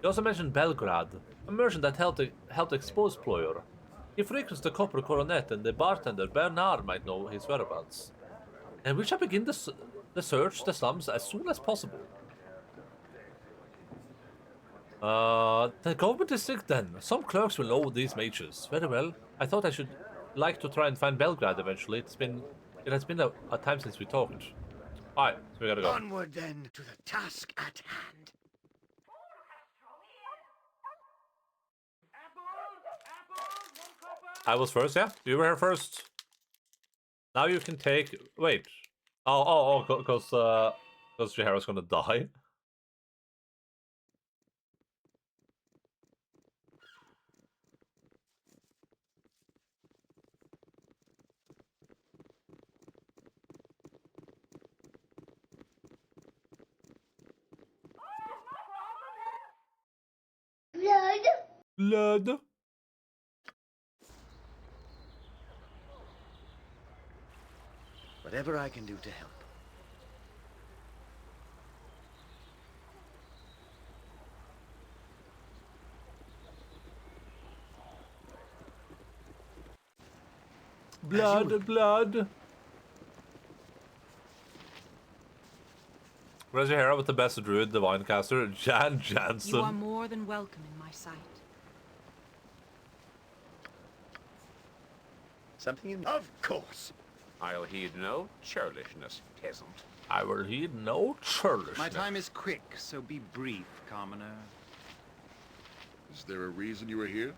[SPEAKER 1] He also mentioned Belgrade, a merchant that helped expose Ployer. He frequents the Copper Coronet, and the bartender Bernard might know his whereabouts. And we shall begin the search the slums as soon as possible. The government district then. Some clerks will know these mages. Very well. I thought I should like to try and find Belgrade eventually. It has been a time since we talked. Alright, so we gotta go.
[SPEAKER 3] Onward then to the task at hand.
[SPEAKER 1] I was first, yeah? You were here first. Now you can take... Wait. Because Jahara's gonna die. Blood.
[SPEAKER 3] Whatever I can do to help.
[SPEAKER 1] Blood. Where's your hair with the best druid, divine caster, Jan Jansen?
[SPEAKER 12] You are more than welcome in my sight.
[SPEAKER 3] Something you... Of course.
[SPEAKER 13] I'll heed no churlishness, peasant.
[SPEAKER 1] I will heed no churlishness.
[SPEAKER 2] My time is quick, so be brief, commoner.
[SPEAKER 11] Is there a reason you are here?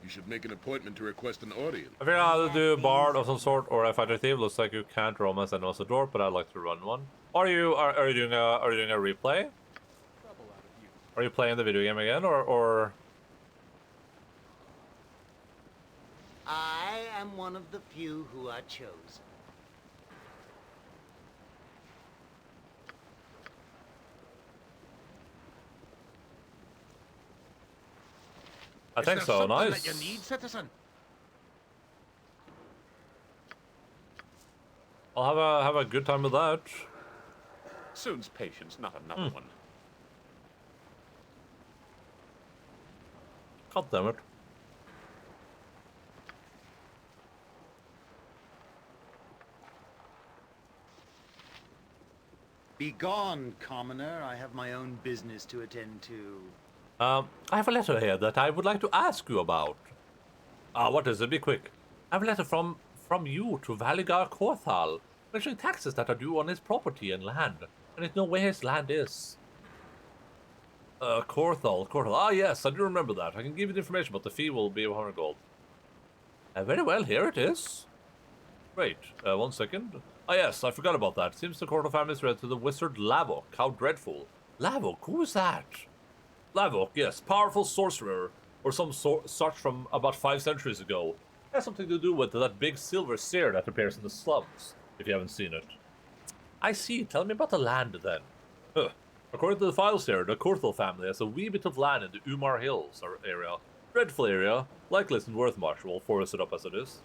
[SPEAKER 11] You should make an appointment to request an audience.
[SPEAKER 1] I figured out how to do a bard of some sort or a fighter thief. Looks like you can't romance and also door, but I'd like to run one. Are you doing a replay? Are you playing the video game again, or?
[SPEAKER 2] I am one of the few who are chosen.
[SPEAKER 1] I think so. Nice.
[SPEAKER 3] That you need, citizen?
[SPEAKER 1] I'll have a good time with that.
[SPEAKER 13] Soon's patience, not another one.
[SPEAKER 1] God damn it.
[SPEAKER 2] Begone, commoner. I have my own business to attend to.
[SPEAKER 1] I have a letter here that I would like to ask you about. What is it? Be quick. I have a letter from you to Valigar Korthal, mentioning taxes that are due on his property and land, and it know where his land is. Korthal. Ah, yes, I do remember that. I can give you the information, but the fee will be 100 gold. Very well, here it is. Wait, 1 second. Ah, yes, I forgot about that. Seems the Korthal family is related to the wizard Lavok. How dreadful. Lavok, who is that? Lavok, yes, powerful sorcerer, or some such from about 5 centuries ago. Has something to do with that big silver sphere that appears in the slums, if you haven't seen it. I see, tell me about the land then. Huh. According to the files here, the Kurthel family has a wee bit of land in the Umar Hills area. Dreadful area, likely isn't worth much, we'll forest it up as it is.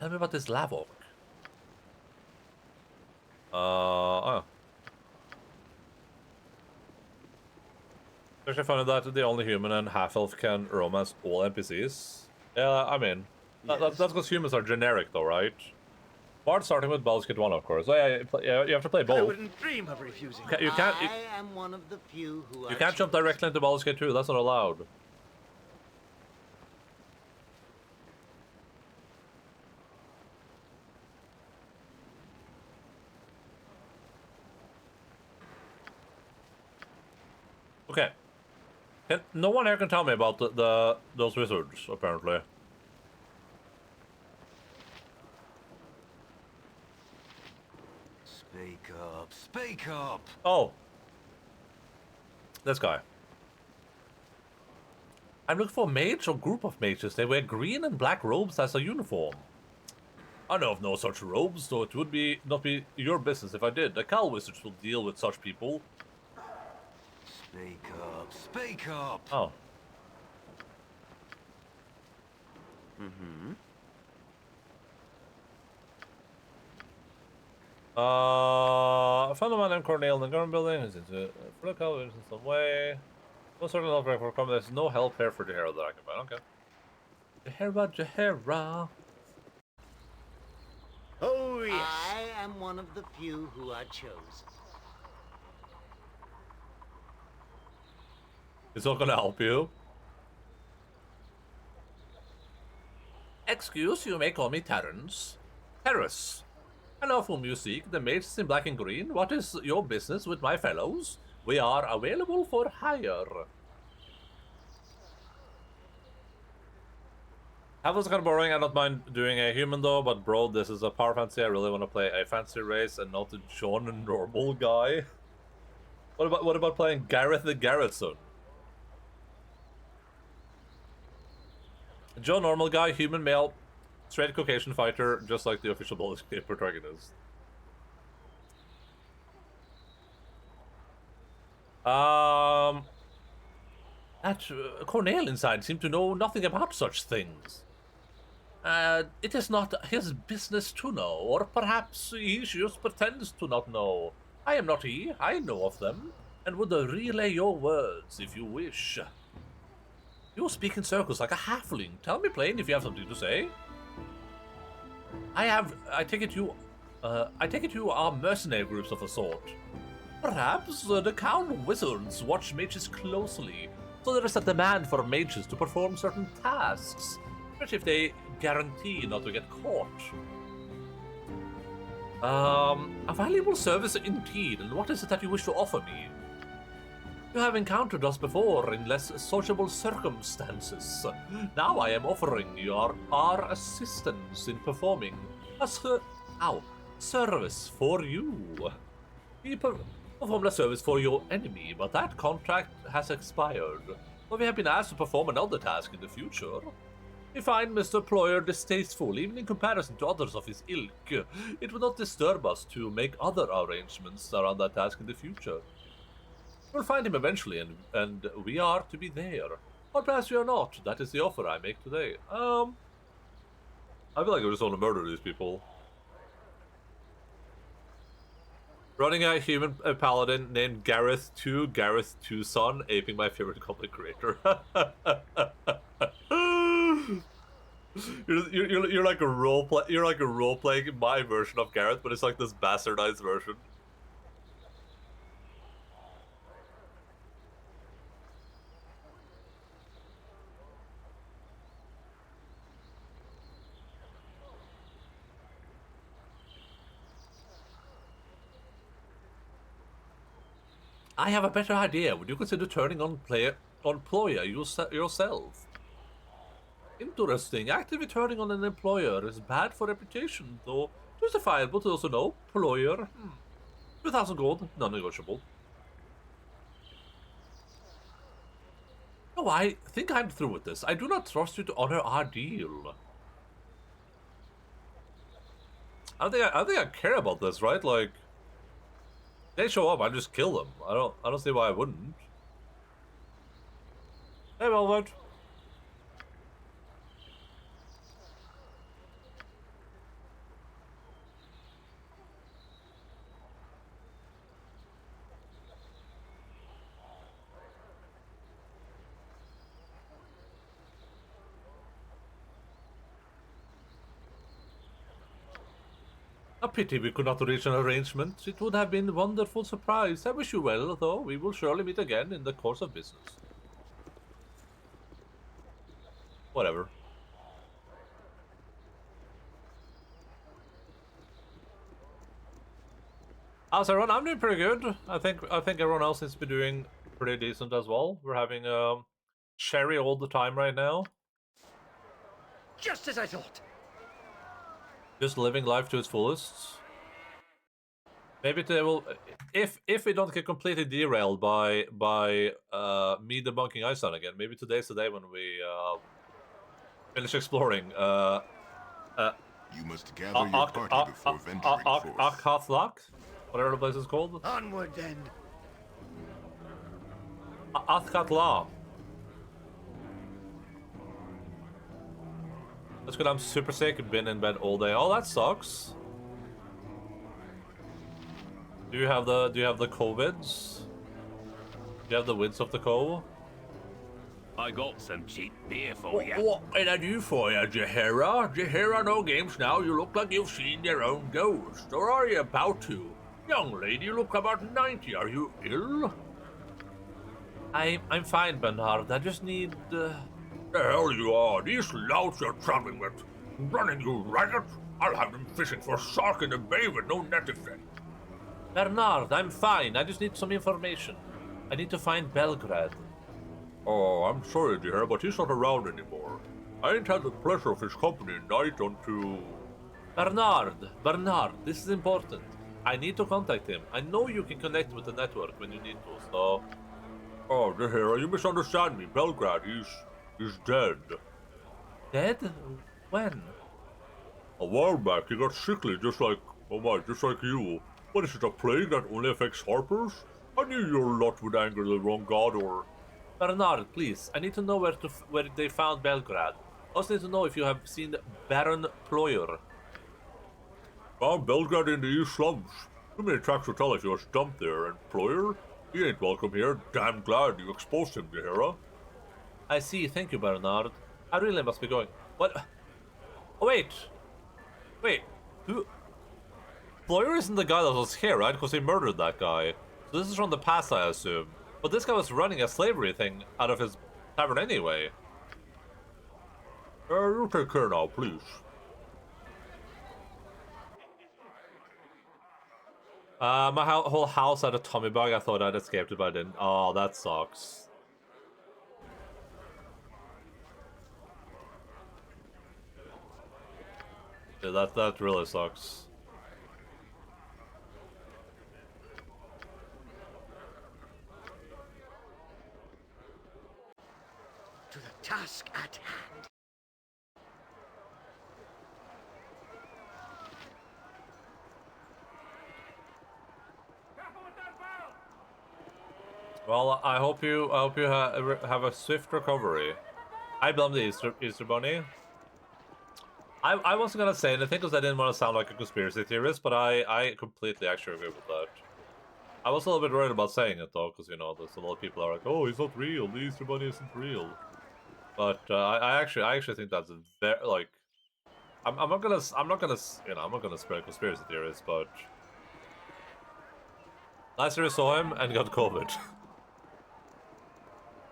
[SPEAKER 1] Tell me about this Lavok. Oh. Actually found that the only human and half-elf can romance all NPCs. Yeah, I mean, that's because humans are generic though, right? Bard starting with Baldur's Gate 1, of course. Oh, yeah, you have to play both.
[SPEAKER 2] I wouldn't dream of refusing.
[SPEAKER 3] I am one of the few who
[SPEAKER 1] you can't jump directly into Baldur's Gate 2, that's not allowed. Okay. No one here can tell me about those wizards, apparently.
[SPEAKER 3] Speak up, speak up!
[SPEAKER 1] Oh. This guy. I'm looking for a mage or group of mages. They wear green and black robes as a uniform. I know of no such robes, so it would not be your business if I did. The Cal wizards will deal with such people.
[SPEAKER 3] Speak up, speak up!
[SPEAKER 1] Oh. I found a man named Cornell in the government building. He's into for the Cal wizards in some way. No certain help for coming. There's no help here for Jahera that I can find. Okay. Jahera.
[SPEAKER 3] Oh yes! I am one of the few who are chosen.
[SPEAKER 1] It's not gonna help you. Excuse, you may call me Terrence. Terrace. I know whom you seek, the mages in black and green. What is your business with my fellows? We are available for hire. That was kind of boring. I don't mind doing a human though, but bro, this is a power fantasy. I really want to play a fancy race and not a John normal guy. What about playing Gareth the Garrison? Joe normal guy, human male, straight Caucasian fighter, just like the official Baldur's Gate protagonist. That Cornell inside seemed to know nothing about such things. It is not his business to know, or perhaps he just pretends to not know. I am not he, I know of them, and would relay your words if you wish. You speak in circles like a halfling. Tell me plain if you have something to say. I take it you are mercenary groups of a sort. Perhaps the Crown Wizards watch mages closely, so there is a demand for mages to perform certain tasks, especially if they guarantee not to get caught. A valuable service indeed, and what is it that you wish to offer me? You have encountered us before in less sociable circumstances. Now I am offering you our assistance in performing a service for you. We performed a service for your enemy, but that contract has expired. So we have been asked to perform another task in the future. We find Mr. Ployer distasteful, even in comparison to others of his ilk. It would not disturb us to make other arrangements around that task in the future. We'll find him eventually, and we are to be there. Or perhaps we are not. That is the offer I make today. I feel like I just want to murder these people. Running a human paladin named Gareth 2, Gareth 2 son, aping my favorite comic creator. You're like a roleplay. You're like a role-playing my version of Gareth, but it's like this bastardized version. I have a better idea. Would you consider turning on employer yourself? Interesting. Actively turning on an employer is bad for reputation, though justifiable to also know. Employer. 2,000 gold, non-negotiable. Oh, I think I'm through with this. I do not trust you to honor our deal. I don't think I care about this, right? Like, they show up, I just kill them. I don't see why I wouldn't. Hey, Velvet. A pity we could not reach an arrangement. It would have been a wonderful surprise. I wish you well, though. We will surely meet again in the course of business. Whatever. How's everyone? I'm doing pretty good. I think everyone else seems to be doing pretty decent as well. We're having Sherry all the time right now.
[SPEAKER 3] Just as I thought.
[SPEAKER 1] Just living life to its fullest. Maybe they will, if we don't get completely derailed by me debunking Iceland again. Maybe today's the day when we finish exploring.
[SPEAKER 11] You must gather your party before venturing forth.
[SPEAKER 1] Akhathak, whatever the place is called.
[SPEAKER 2] Onward then.
[SPEAKER 1] Athkatla. That's good. I'm super sick and been in bed all day. Oh, that sucks. Do you have the COVIDs? Do you have the winds of the cold?
[SPEAKER 3] I got some cheap beer for you.
[SPEAKER 1] What can I do for you, Jahira? Jahira, no games now. You look like you've seen your own ghost. Or are you about to? Young lady, you look about 90. Are you ill? I'm fine, Bernard. I just need... The hell you are. These louts you're traveling with. Running you ragged. I'll have them fishing for shark in the bay with no net effect. Bernard, I'm fine. I just need some information. I need to find Belgrade. Oh, I'm sorry, dear, but he's not around anymore. I ain't had the pleasure of his company night unto... Bernard, this is important. I need to contact him. I know you can connect with the network when you need to, so... Oh, dear, you misunderstand me. Belgrade, he's dead. Dead? When? A while back, he got sickly just like... Oh my, just like you. What is it, a plague that only affects harpers? I knew your lot would anger the wrong god, or... Bernard, please, I need to know where they found Belgrade. I also need to know if you have seen Baron Ployer. Found Belgrade in the East Slums. Too many tracks to tell if he was dumped there, and Ployer? He ain't welcome here. Damn glad you exposed him, Jahira. I see, thank you, Bernard. I really must be going. What? Oh, wait. Who... Ployer isn't the guy that was here, right? Because he murdered that guy. So this is from the past, I assume. But this guy was running a slavery thing out of his tavern anyway. You take care now, please. My whole house had a tummy bug. I thought I'd escaped it, but I didn't. Oh, that sucks. Yeah, that really sucks.
[SPEAKER 3] To the task at hand.
[SPEAKER 1] Well, I hope you have a swift recovery. I blame the Easter Bunny. I wasn't gonna say anything because I didn't want to sound like a conspiracy theorist, but I completely actually agree with that. I was a little bit worried about saying it though, because you know, there's a lot of people are like, "Oh, he's not real. The Easter Bunny isn't real." But I actually think that's very like, I'm not gonna spread conspiracy theories, but last year I saw him and got COVID.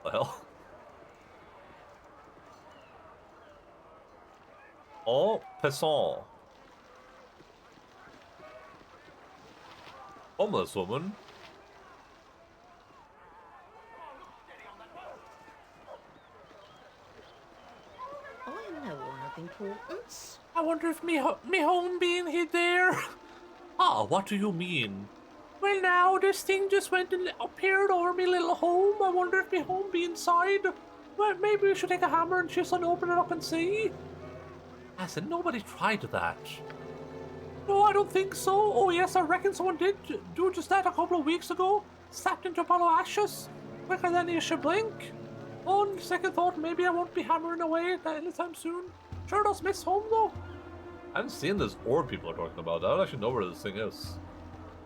[SPEAKER 1] The hell? Oh, Pesson. Homeless woman.
[SPEAKER 14] I know one of importance.
[SPEAKER 1] I wonder if me home being hid there. Ah, what do you mean? Well, now this thing just went and appeared over me little home. I wonder if me home be inside. Well, maybe we should take a hammer and chisel and open it up and see. I said, nobody tried that. No, I don't think so. Oh yes, I reckon someone did do just that a couple of weeks ago. Stepped into a pile of ashes. Quicker than you should blink. On second thought, maybe I won't be hammering away anytime soon. Sure does miss home though. I haven't seen this orb people are talking about. I don't actually know where this thing is.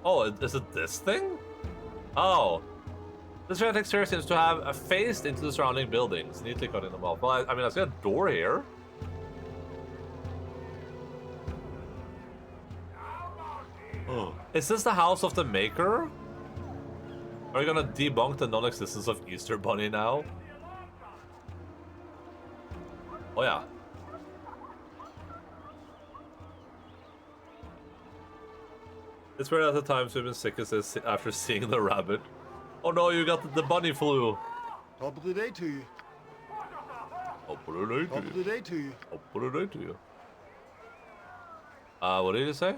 [SPEAKER 1] Oh, is it this thing? Oh. This giant exterior seems to have phased into the surrounding buildings, neatly cutting them off. Well, I mean, I see a door here. Oh. Is this the house of the maker? Are you gonna debunk the non-existence of Easter Bunny now? Oh yeah. It's weird at the times we've been sick as after seeing the rabbit. Oh no, you got the bunny flu.
[SPEAKER 2] Top of the day to you.
[SPEAKER 1] Top of the day to you.
[SPEAKER 2] Top of the day to you.
[SPEAKER 1] Top of the day to you. What did you say?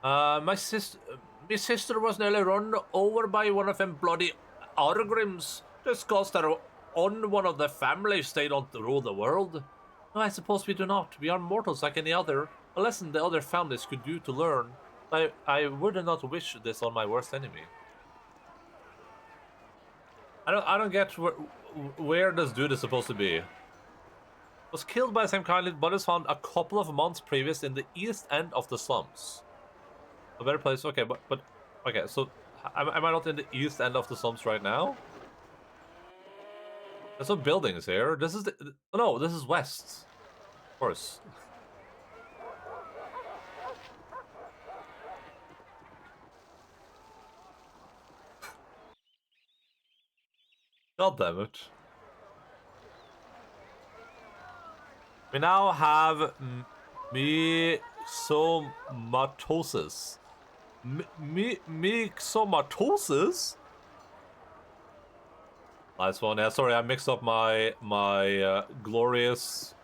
[SPEAKER 1] My sister was nearly run over by one of them bloody Argrims. Discussed that on one of the families stayed on to rule the world. No, I suppose we do not. We are mortals like any other. A lesson the other families could do to learn. I would not wish this on my worst enemy. I don't get where this dude is supposed to be. Was killed by the same kind, but is found a couple of months previous in the east end of the slums. A better place, okay, but okay. So, am I not in the east end of the slums right now? There's some buildings here. This is the no, this is west, of course. God damn it. We now have myxomatosis. Myxomatosis? Nice one. Yeah, sorry, I mixed up my glorious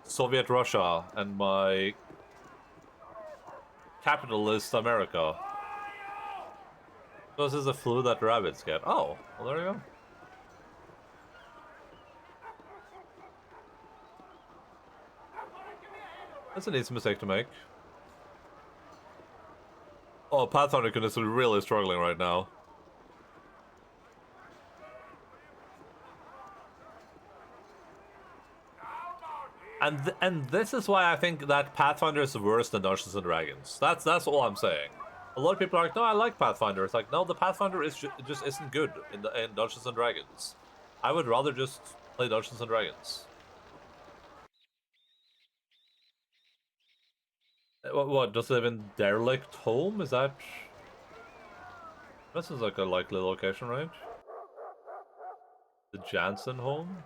[SPEAKER 1] Soviet Russia and my capitalist America. So this is the flu that rabbits get. Oh, well there you go. That's an easy mistake to make. Oh, Pathfinder is really struggling right now. And this is why I think that Pathfinder is worse than Dungeons and Dragons. That's all I'm saying. A lot of people are like, no, I like Pathfinder. It's like, no, the Pathfinder is just isn't good in Dungeons and Dragons. I would rather just play Dungeons and Dragons. What, does it live in Derelict Home? Is that... This is like a likely location, right? The Jansen home?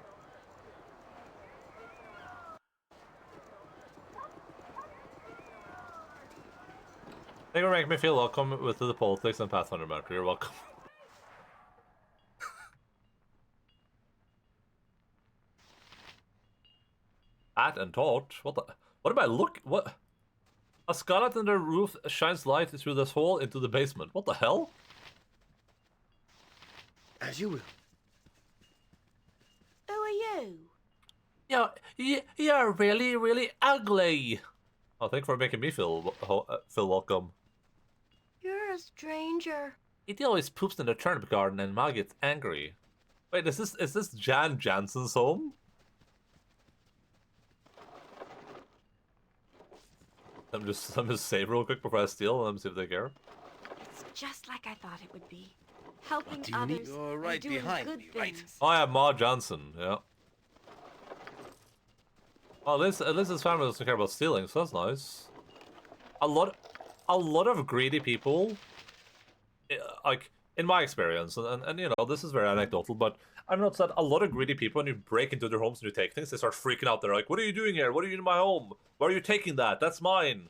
[SPEAKER 1] Thank you for making me feel welcome with the politics and Pathfinder Matter. You're welcome. At and taught? What the... What am I look... What... A skylight in the roof shines light through this hole into the basement. What the hell?
[SPEAKER 2] As you will.
[SPEAKER 5] Who are you?
[SPEAKER 1] You're really, really ugly. Oh, thank you for making me feel welcome.
[SPEAKER 5] You're a stranger.
[SPEAKER 1] He always poops in the turnip garden and Ma gets angry. Wait, is this Jan Jansen's home? I'm just save real quick before I steal and see if they care.
[SPEAKER 12] It's just like I thought it would be. Helping
[SPEAKER 3] do you need?
[SPEAKER 12] others
[SPEAKER 3] You're right
[SPEAKER 12] and doing
[SPEAKER 3] behind
[SPEAKER 12] good
[SPEAKER 3] me, right?
[SPEAKER 12] things.
[SPEAKER 1] Oh yeah, Ma Johnson, yeah. Oh, at least his family doesn't care about stealing, so that's nice. A lot of greedy people, like in my experience, and you know, this is very anecdotal, but I've noticed that a lot of greedy people, when you break into their homes and you take things, they start freaking out. They're like, "What are you doing here? What are you in my home? Why are you taking that? That's mine."